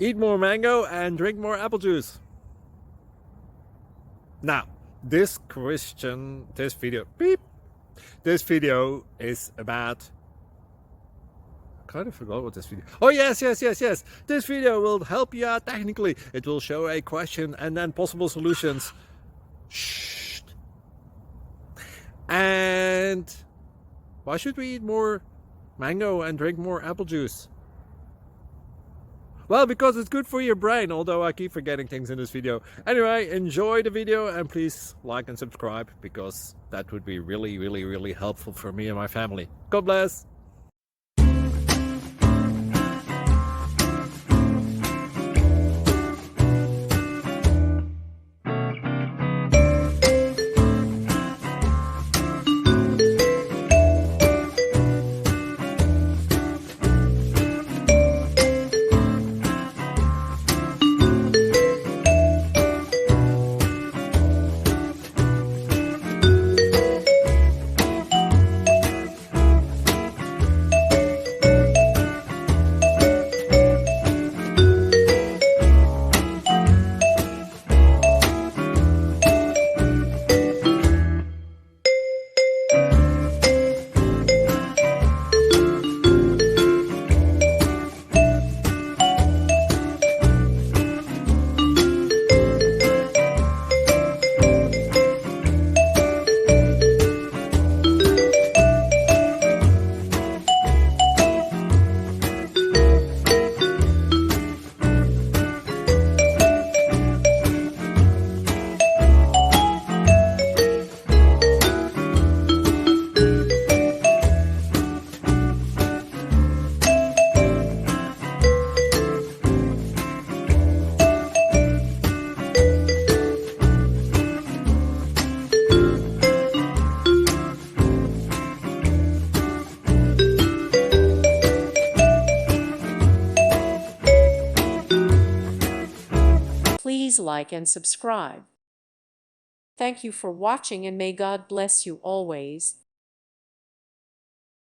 Eat more mango and drink more apple juice. Now, this video is about, I kind of forgot what this video. Oh, yes. This video will help you out technically. It will show a question and then possible solutions. Shh. And why should we eat more mango and drink more apple juice? Well, because it's good for your brain, although I keep forgetting things in this video. Anyway, enjoy the video and please like and subscribe, because that would be really helpful for me and my family. God bless! Please like and subscribe. Thank you for watching, and may God bless you always.